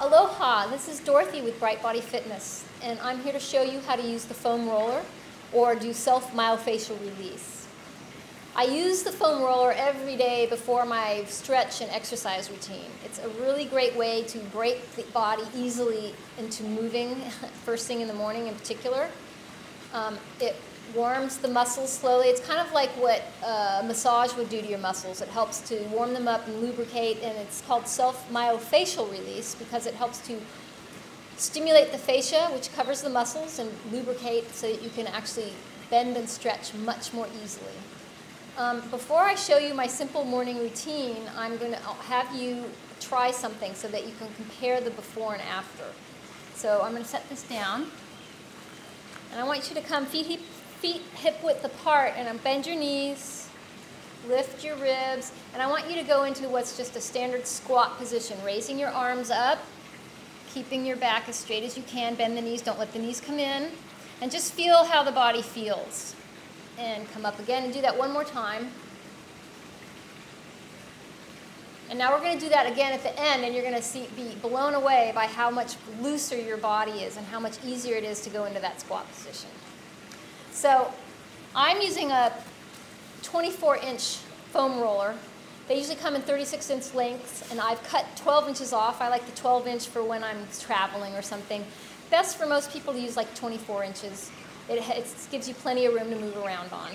Aloha, this is Dorothy with Bright Body Fitness, and I'm here to show you how to use the foam roller or do self-myofascial release. I use the foam roller every day before my stretch and exercise routine. It's a really great way to break the body easily into moving first thing in the morning in particular. It warms the muscles slowly. It's kind of like what a massage would do to your muscles. It helps to warm them up and lubricate, and it's called self-myofascial release because it helps to stimulate the fascia, which covers the muscles, and lubricate so that you can actually bend and stretch much more easily. Before I show you my simple morning routine, I'm going to have you try something so that you can compare the before and after. So I'm going to set this down, and I want you to come feet hip width apart, and bend your knees, lift your ribs, and I want you to go into what's just a standard squat position, raising your arms up, keeping your back as straight as you can, bend the knees, don't let the knees come in, and just feel how the body feels. And come up again and do that one more time. And now we're going to do that again at the end, and you're going to be blown away by how much looser your body is and how much easier it is to go into that squat position. So I'm using a 24-inch foam roller. They usually come in 36-inch lengths, and I've cut 12 inches off. I like the 12-inch for when I'm traveling or something. Best for most people to use like 24 inches. It gives you plenty of room to move around on.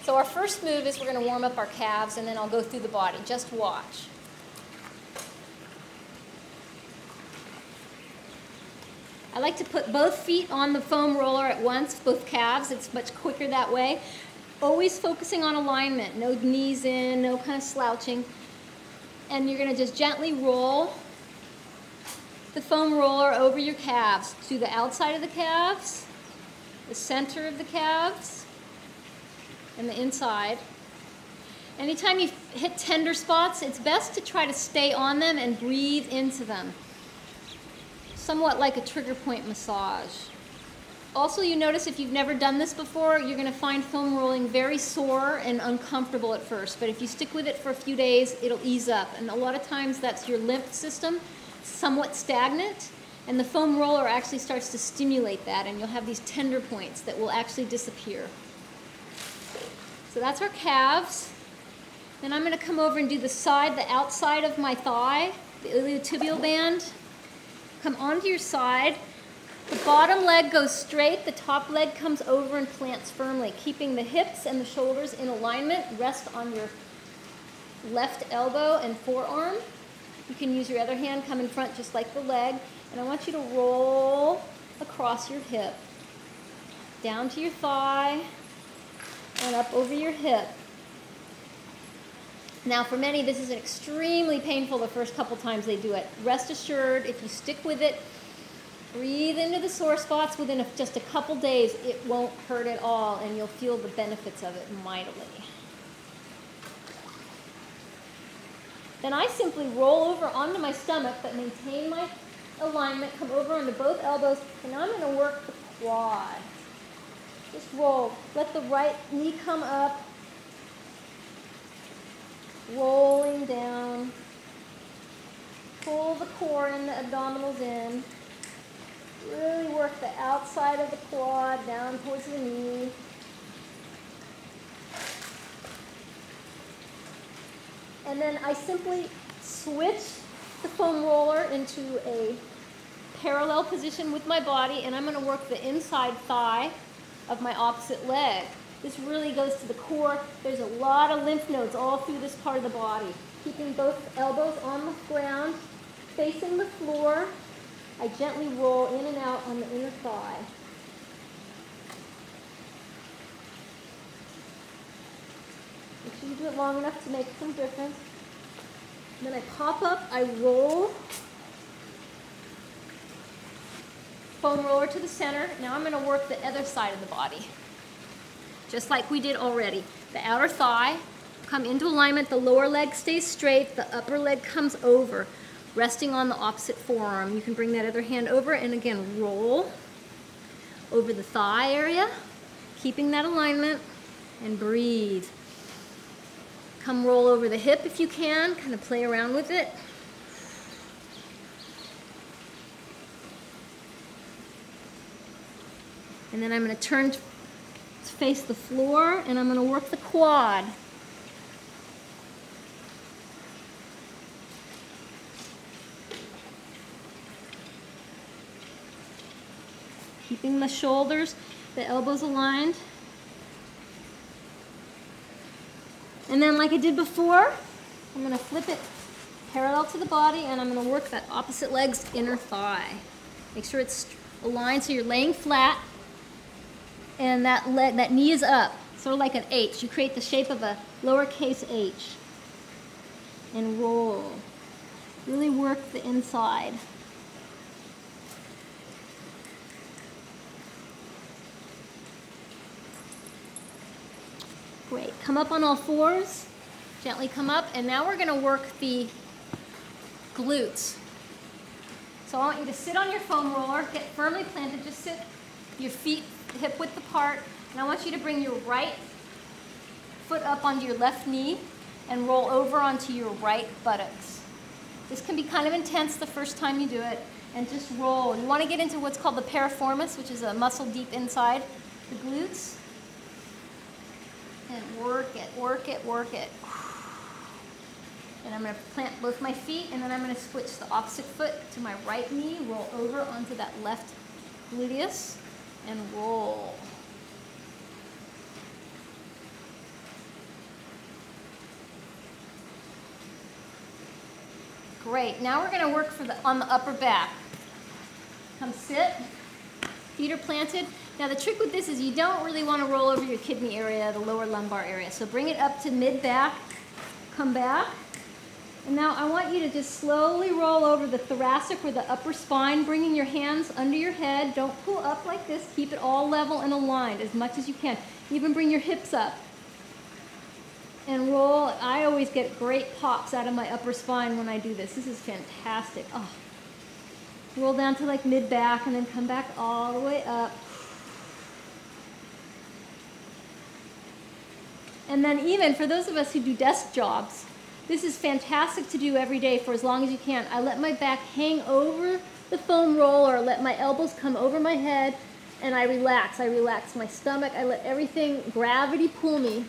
So our first move is we're going to warm up our calves, and then I'll go through the body. Just watch. I like to put both feet on the foam roller at once, both calves. It's much quicker that way. Always focusing on alignment. No knees in, no kind of slouching. And you're going to just gently roll the foam roller over your calves to the outside of the calves, the center of the calves, and the inside. Anytime you hit tender spots, it's best to try to stay on them and breathe into them. Somewhat like a trigger point massage. Also, you notice if you've never done this before, you're going to find foam rolling very sore and uncomfortable at first. But if you stick with it for a few days, it'll ease up. And a lot of times that's your lymph system, somewhat stagnant. And the foam roller actually starts to stimulate that, and you'll have these tender points that will actually disappear. So that's our calves. Then I'm going to come over and do the outside of my thigh, the iliotibial band. Come onto your side. The bottom leg goes straight, the top leg comes over and plants firmly, keeping the hips and the shoulders in alignment. Rest on your left elbow and forearm. You can use your other hand, come in front just like the leg, and I want you to roll across your hip, down to your thigh, and up over your hip. Now for many, this is extremely painful the first couple times they do it. Rest assured, if you stick with it, breathe into the sore spots, within just a couple days, it won't hurt at all, and you'll feel the benefits of it mightily. Then I simply roll over onto my stomach, but maintain my alignment, come over onto both elbows, and now I'm going to work the quad. Just roll. Let the right knee come up, rolling down. Pull the core in, the abdominals in. Really work the outside of the quad down towards the knee. And then I simply switch the foam roller into a parallel position with my body, and I'm going to work the inside thigh of my opposite leg. This really goes to the core. There's a lot of lymph nodes all through this part of the body. Keeping both elbows on the ground, facing the floor. I gently roll in and out on the inner thigh. Make sure you do it long enough to make some difference. And then I pop up, I roll. Foam roller to the center. Now I'm going to work the other side of the body. Just like we did already. The outer thigh, come into alignment, the lower leg stays straight, the upper leg comes over, resting on the opposite forearm. You can bring that other hand over and again roll over the thigh area, keeping that alignment, and breathe. Come roll over the hip if you can, kind of play around with it. And then I'm going to turn to face the floor, and I'm going to work the quad. Keeping the shoulders, the elbows aligned. And then like I did before, I'm going to flip it parallel to the body, and I'm going to work that opposite leg's inner thigh. Make sure it's aligned so you're laying flat, and that leg, that knee is up, sort of like an H. You create the shape of a lowercase h. And roll. Really work the inside. Great. Come up on all fours. Gently come up. And now we're going to work the glutes. So I want you to sit on your foam roller, get firmly planted, just sit your feet hip width apart. And I want you to bring your right foot up onto your left knee and roll over onto your right buttocks. This can be kind of intense the first time you do it. And just roll. You want to get into what's called the piriformis, which is a muscle deep inside the glutes. And work it, work it, work it. And I'm going to plant both my feet, and then I'm going to switch the opposite foot to my right knee, roll over onto that left gluteus, and roll. Great. Now we're going to work on the upper back. Come sit. Feet are planted. Now the trick with this is you don't really want to roll over your kidney area, the lower lumbar area. So bring it up to mid-back, come back. And now I want you to just slowly roll over the thoracic or the upper spine, bringing your hands under your head. Don't pull up like this. Keep it all level and aligned as much as you can. Even bring your hips up. And roll. I always get great pops out of my upper spine when I do this. This is fantastic. Oh. Roll down to like mid-back and then come back all the way up. And then even for those of us who do desk jobs, this is fantastic to do every day for as long as you can. I let my back hang over the foam roller, let my elbows come over my head, and I relax. I relax my stomach. I let everything, gravity pull me.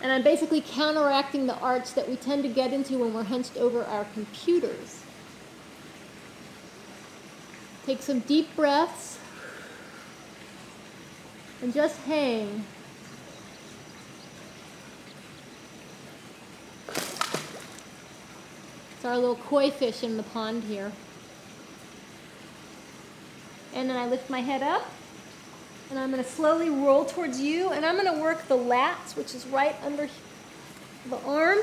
And I'm basically counteracting the arch that we tend to get into when we're hunched over our computers. Take some deep breaths and just hang. It's our little koi fish in the pond here. And then I lift my head up, and I'm going to slowly roll towards you, and I'm going to work the lats, which is right under the arm.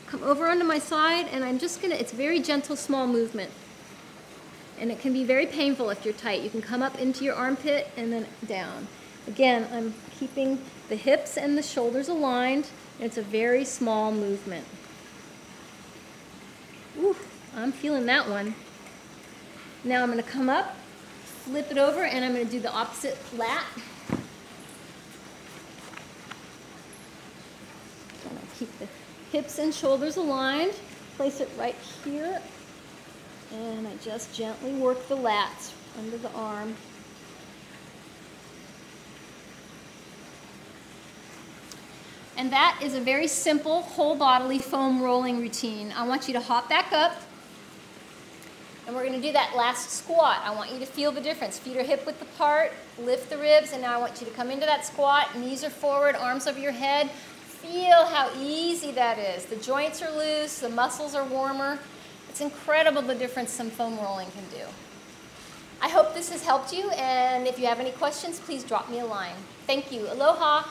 Come over onto my side, and I'm just going to, it's a very gentle, small movement. And it can be very painful if you're tight. You can come up into your armpit and then down. Again, I'm keeping the hips and the shoulders aligned, and it's a very small movement. Ooh, I'm feeling that one. Now I'm going to come up, flip it over, and I'm going to do the opposite lat. I'm going to keep the hips and shoulders aligned. Place it right here. And I just gently work the lats under the arm. And that is a very simple whole bodily foam rolling routine. I want you to hop back up, and we're going to do that last squat. I want you to feel the difference. Feet are hip width apart, lift the ribs, and now I want you to come into that squat. Knees are forward, arms over your head. Feel how easy that is. The joints are loose, the muscles are warmer. It's incredible the difference some foam rolling can do. I hope this has helped you, and if you have any questions, please drop me a line. Thank you. Aloha.